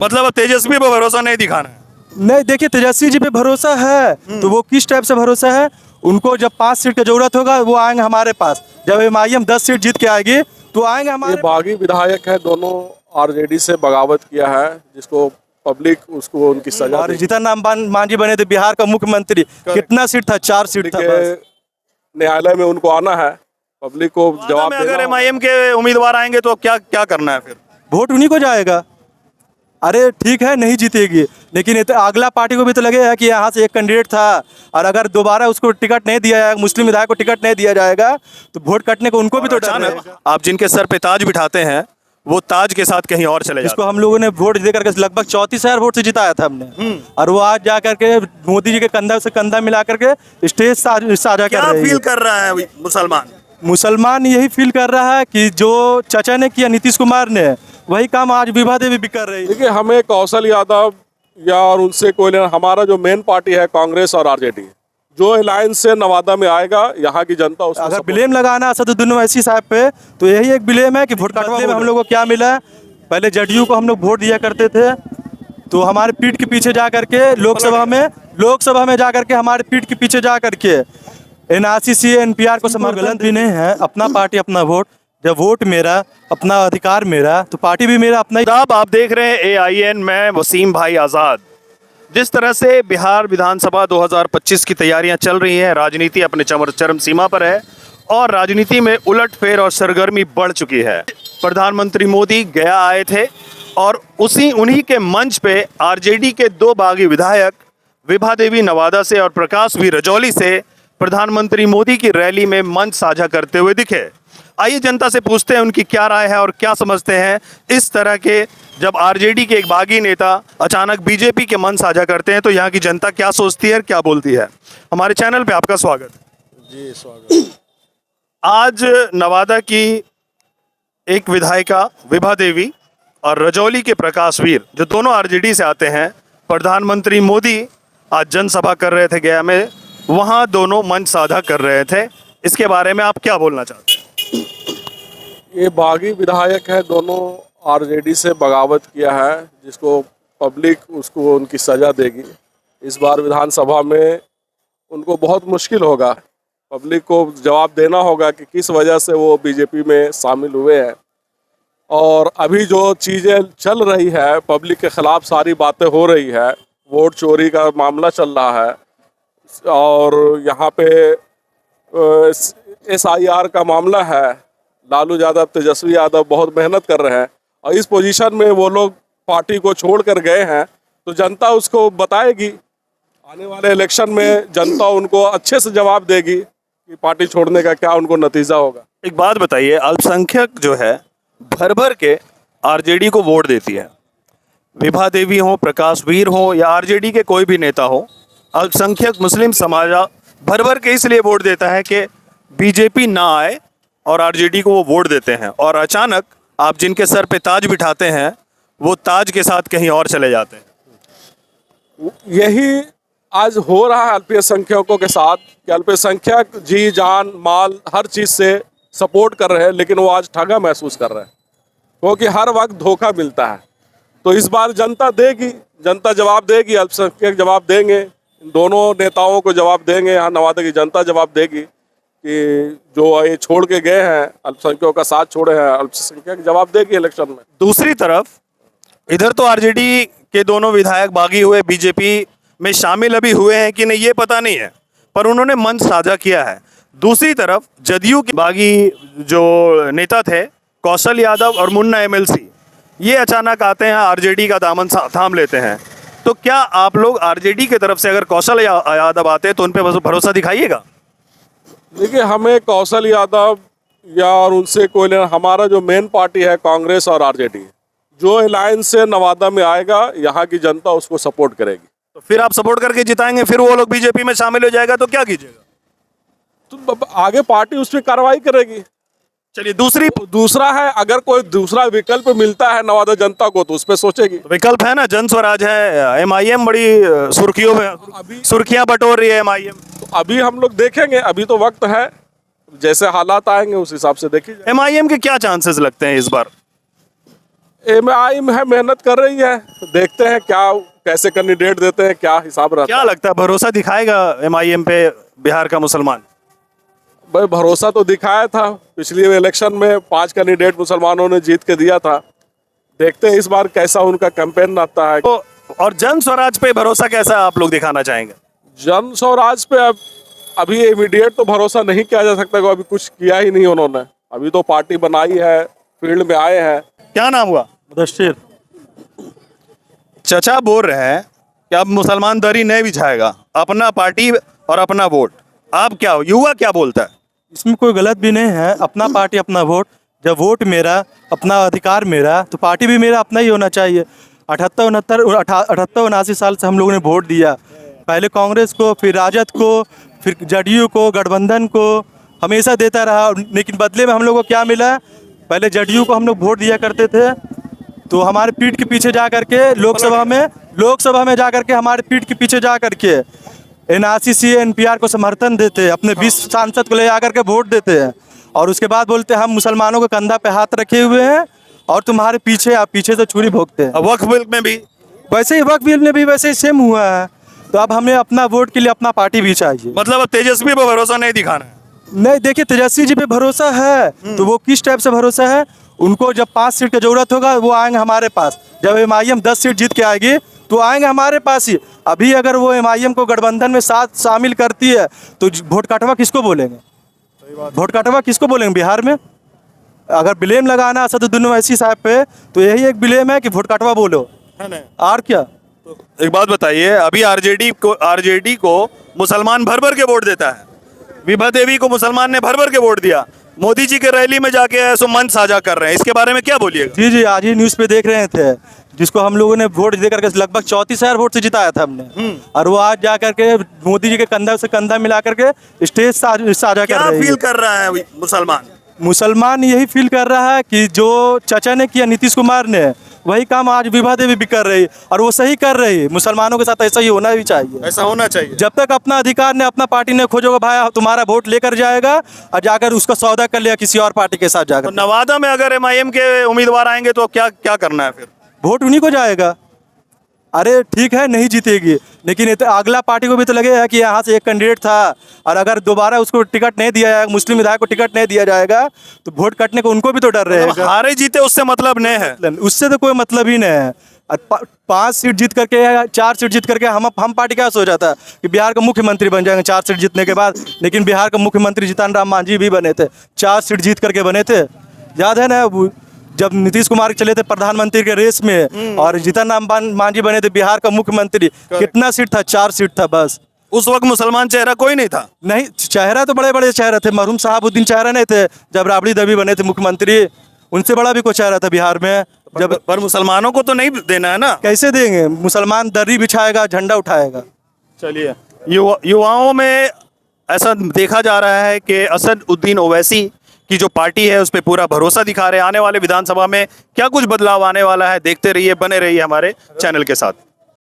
मतलब अब तेजस्वी पर भरोसा नहीं दिखाना है। नहीं, देखिए तेजस्वी जी पे भरोसा है तो वो किस टाइप से भरोसा है, उनको जब 5 सीट की जरूरत होगा वो आएंगे हमारे पास। जब एमआईएम 10 सीट जीत के आएगी तो आएंगे ये हमारे। बागी विधायक है, दोनों आरजेडी से बगावत किया है, जिसको पब्लिक उसको उनकी सजा और देगी। जीतन राम मांझी बने थे बिहार का मुख्यमंत्री, कितना सीट था? 4 सीट था बस। न्यायालय में उनको आना है, पब्लिक को जवाब में देना अगर होगा। एमआईएम के उम्मीदवार आएंगे तो क्या क्या करना है फिर? वोट उन्हीं को जाएगा। अरे ठीक है नहीं जीतेगी, लेकिन ये तो अगला पार्टी को भी तो लगेगा कि यहाँ से एक कैंडिडेट था और अगर दोबारा उसको टिकट नहीं दिया जाएगा, मुस्लिम विधायक को टिकट नहीं दिया जाएगा तो वोट कटने को उनको भी तो डर अचानक रहेगा। आप जिनके सर पे ताज बिठाते हैं वो ताज के साथ कहीं और चले इसको जाते हम लोगों ने वोट दे करके लगभग 34,000 वोट से जिताया था हमने, और वो आज जा करके मोदी जी के कंधा से कंधा मिला करके स्टेज साझा कर क्या रहे फील हैं। कर रहा है मुसलमान? मुसलमान यही फील कर रहा है कि जो चाचा ने किया नीतीश कुमार ने, वही काम आज विभा देवी भी कर रही है। देखिए, हमें कौशल यादव या और उनसे कोई लेना, हमारा जो मेन पार्टी है कांग्रेस और आरजेडी, जो अलायंस से नवादा में आएगा, यहाँ की जनता उसको अगर support ब्लेम लगाना है असदुद्दीन ओवैसी साहब पे तो यही एक ब्लेम है कि वोट का बदले में हम लोग को क्या मिला। पहले जदयू को हम लोग वोट दिया करते थे तो हमारे पीठ के पीछे जा करके लोकसभा में जा करके हमारे पीठ के पीछे जा करके एनआरसी एनपीआर को समझ गलत भी नहीं है। अपना पार्टी अपना वोट, जब वोट मेरा अपना अधिकार मेरा तो पार्टी भी मेरा अपना ही। साहब आप देख रहे हैं एआईएन, मैं वसीम भाई आज़ाद। जिस तरह से बिहार विधानसभा 2025 की तैयारियां चल रही हैं, राजनीति अपने चरम सीमा पर है और राजनीति में उलटफेर और सरगर्मी बढ़ चुकी है। प्रधानमंत्री मोदी गया आए थे और उन्हीं के मंच पे आरजेडी के 2 बागी विधायक विभा देवी नवादा से और प्रकाश वी रजौली से प्रधानमंत्री मोदी की रैली में मंच साझा करते हुए दिखे। आइए जनता से पूछते हैं उनकी क्या राय है और क्या समझते हैं इस तरह के, जब आरजेडी के एक बागी नेता अचानक बीजेपी के मंच साझा करते हैं तो यहाँ की जनता क्या सोचती है और क्या बोलती है। हमारे चैनल पे आपका स्वागत। जी स्वागत। आज नवादा की एक विधायिका विभा देवी और रजौली के प्रकाश वीर, जो दोनों आरजेडी से आते हैं, प्रधानमंत्री मोदी आज जनसभा कर रहे थे गया में, वहाँ दोनों मंच साझा कर रहे थे। इसके बारे में आप क्या बोलना चाहते हैं? ये बागी विधायक है, दोनों आरजेडी से बगावत किया है, जिसको पब्लिक उसको उनकी सजा देगी। इस बार विधानसभा में उनको बहुत मुश्किल होगा, पब्लिक को जवाब देना होगा कि किस वजह से वो बीजेपी में शामिल हुए हैं। और अभी जो चीज़ें चल रही है, पब्लिक के खिलाफ सारी बातें हो रही है, वोट चोरी का मामला चल रहा है और यहाँ पे SIR का मामला है। लालू यादव, तेजस्वी यादव बहुत मेहनत कर रहे हैं और इस पोजीशन में वो लोग पार्टी को छोड़ कर गए हैं, तो जनता उसको बताएगी। आने वाले इलेक्शन में जनता उनको अच्छे से जवाब देगी कि पार्टी छोड़ने का क्या उनको नतीजा होगा। एक बात बताइए, अल्पसंख्यक जो है भर भर के आरजेडी को वोट देती है, विभा देवी हो, प्रकाश वीर हो या आरजेडी के कोई भी नेता हो, अल्पसंख्यक मुस्लिम समाज भर भर के इसलिए वोट देता है कि बीजेपी ना आए और आरजेडी को वो वोट देते हैं, और अचानक आप जिनके सर पे ताज बिठाते हैं वो ताज के साथ कहीं और चले जाते हैं। यही आज हो रहा है अल्पसंख्यकों के साथ कि अल्पसंख्यक जी जान माल हर चीज़ से सपोर्ट कर रहे हैं, लेकिन वो आज ठगा महसूस कर रहे हैं क्योंकि हर वक्त धोखा मिलता है। तो इस बार जनता देगी, जनता जवाब देगी, अल्पसंख्यक जवाब देंगे, दोनों नेताओं को जवाब देंगे, यहाँ नवादा की जनता जवाब देगी कि जो ये छोड़ के गए हैं, अल्पसंख्यकों का साथ छोड़े हैं, अल्पसंख्यक जवाब देगी इलेक्शन में। दूसरी तरफ इधर तो आरजेडी के दोनों विधायक बागी हुए, बीजेपी में शामिल अभी हुए हैं कि नहीं ये पता नहीं है, पर उन्होंने मंच साझा किया है। दूसरी तरफ जदयू के बागी जो नेता थे कौशल यादव और मुन्ना MLC, ये अचानक आते हैं, आरजेडी का दामन थाम लेते हैं। तो क्या आप लोग आरजेडी की तरफ से अगर कौशल यादव आते हैं तो उन पर भरोसा दिखाइएगा? देखिए, हमें कौशल यादव या और उनसे कोई लेना, हमारा जो मेन पार्टी है कांग्रेस और आरजेडी, जो अलायंस से नवादा में आएगा, यहाँ की जनता उसको सपोर्ट करेगी। तो फिर आप सपोर्ट करके जिताएंगे, फिर वो लोग बीजेपी में शामिल हो जाएगा तो क्या कीजिएगा? तो आगे पार्टी उस पर कार्रवाई करेगी। चलिए, दूसरा है, अगर कोई दूसरा विकल्प मिलता है नवादा जनता को तो उस पर सोचेगी। विकल्प है ना, जन स्वराज है, MIM बड़ी सुर्खियों में, सुर्खियां बटोर रही है MIM। तो अभी हम लोग देखेंगे, अभी तो वक्त है, जैसे हालात आएंगे उस हिसाब से देखिए। MIM के क्या चांसेस लगते हैं इस बार? एमआई में है, मेहनत कर रही है, देखते हैं क्या कैसे कैंडिडेट देते हैं, क्या हिसाब रहता क्या लगता है भरोसा दिखाएगा एमआईएम पे बिहार का मुसलमान? है। भाई भरोसा तो दिखाया था, पिछले इलेक्शन में 5 कैंडिडेट मुसलमानों ने जीत के दिया था। देखते हैं इस बार कैसा उनका कैंपेन आता है। तो और जन स्वराज पे भरोसा कैसा आप लोग दिखाना चाहेंगे? जन स्वराज पे अभी इमीडिएट तो भरोसा नहीं किया जा सकता, क्योंकि अभी कुछ किया ही नहीं उन्होंने। अभी तो पार्टी बनाई है, फील्ड में आए हैं। क्या नाम हुआ? मुदस्सिर। चचा बोल रहे हैं कि अब मुसलमान दरी नहीं बिछाएगा, अपना पार्टी और अपना वोट। आप क्या युवा क्या बोलता है? इसमें कोई गलत भी नहीं है, अपना पार्टी अपना वोट। जब वोट मेरा, अपना अधिकार मेरा, तो पार्टी भी मेरा अपना ही होना चाहिए। 78-79 साल से हम लोगों ने वोट दिया, पहले कांग्रेस को, फिर राजद को, फिर जदयू को, गठबंधन को, हमेशा देता रहा। लेकिन बदले में हम लोग को क्या मिला? पहले जदयू को हम लोग वोट दिया करते थे, तो हमारे पीठ के पीछे जा करके लोकसभा में जा करके हमारे पीठ के पीछे जा करके एनआरसी एनपीआर को समर्थन देते, अपने 20 सांसद को ले आकर के वोट देते हैं, और उसके बाद बोलते हैं हम मुसलमानों के कंधा पे हाथ रखे हुए हैं और तुम्हारे पीछे, आप पीछे से छुरी भोंकते हैं। वक्फ बिल में भी वैसे ही वक्फ बिल में भी वैसे ही सेम हुआ है। तो अब हमें अपना वोट के लिए अपना पार्टी भी चाहिए। मतलब अब तेजस्वी पे भरोसा नहीं दिखाना है। नहीं, देखिए तेजस्वी जी पे भरोसा है, तो वो किस टाइप से भरोसा है? उनको जब 5 सीट की जरूरत होगा वो आएंगे हमारे पास। जब एमआईएम 10 सीट जीत के आएगी तो आएंगे हमारे पास ही। अभी अगर वो एमआईएम को गठबंधन में साथ शामिल करती है तो वोट काटवा किसको बोलेंगे? वोट काटवा किसको बोलेंगे बिहार में? अगर ब्लेम लगाना असदुद्दीन ओवैसी साहब पे, तो यही एक ब्लेम है कि वोट काटवा बोलो, है ना? और क्या? एक बात बताइए, अभी आरजेडी को मुसलमान भर भर के वोट देता है, विभा देवी को मुसलमान ने भर भर के वोट दिया, मोदी जी के रैली में जाके ऐसो मंच साझा कर रहे हैं, इसके बारे में क्या बोलिएगा? जी जी, आज ही न्यूज़ पे देख रहे थे, जिसको हम लोगों ने वोट दे करके लगभग 34,000 वोट से जिताया था हमने, और वो आज जा करके मोदी जी के कंधा से कंधा मिला करके स्टेज साझा कर क्या रहे फील हैं। कर रहा है मुसलमान यही फील कर रहा है कि जो चाचा ने किया नीतीश कुमार ने, वही काम आज विभा देवी भी कर रही, और वो सही कर रही। मुसलमानों के साथ ऐसा ही होना भी चाहिए। ऐसा होना चाहिए। जब तक अपना अधिकार ने, अपना पार्टी ने खोजोगे भाई, तुम्हारा वोट लेकर जाएगा और जाकर उसका सौदा कर लिया किसी और पार्टी के साथ तो जाकर। नवादा में अगर एमआईएम के उम्मीदवार आएंगे तो क्या क्या करना है फिर? वोट उन्हीं को जाएगा। अरे ठीक है, नहीं जीतेगी, लेकिन ये तो अगला पार्टी को भी तो लगेगा कि यहाँ से एक कैंडिडेट था, और अगर दोबारा उसको टिकट नहीं दिया जाएगा, मुस्लिम विधायक को टिकट नहीं दिया जाएगा, तो वोट कटने को उनको भी तो डर रहेगा। हारे जीते उससे मतलब नहीं है। उससे तो कोई मतलब ही नहीं है। 5 सीट जीत करके या 4 सीट जीत करके हम पार्टी क्या सोच जाता कि बिहार का मुख्यमंत्री बन जाएंगे 4 सीट जीतने के बाद। लेकिन बिहार का मुख्यमंत्री जीतन राम मांझी भी बने थे, 4 सीट जीत करके बने थे। याद है ना, जब नीतीश कुमार चले थे प्रधानमंत्री के रेस में, और जीतन राम मांझी बने थे बिहार का मुख्यमंत्री, कितना सीट था? 4 सीट था बस। उस वक्त मुसलमान चेहरा कोई नहीं था। नहीं, चेहरा तो बड़े बड़े चेहरे थे। मरहूम साहबुद्दीन चेहरा नहीं थे जब राबड़ी देवी बने थे मुख्यमंत्री, उनसे बड़ा भी कोई चेहरा था बिहार में। जब पर मुसलमानों को तो नहीं देना है ना। कैसे देंगे? मुसलमान दर्री बिछाएगा, झंडा उठाएगा। चलिए, युवाओं में ऐसा देखा जा रहा है कि असदुद्दीन ओवैसी की जो पार्टी है उस पर पूरा भरोसा दिखा रहे हैं। आने वाले विधानसभा में क्या कुछ बदलाव आने वाला है, देखते रहिए, बने रहिए हमारे चैनल के साथ।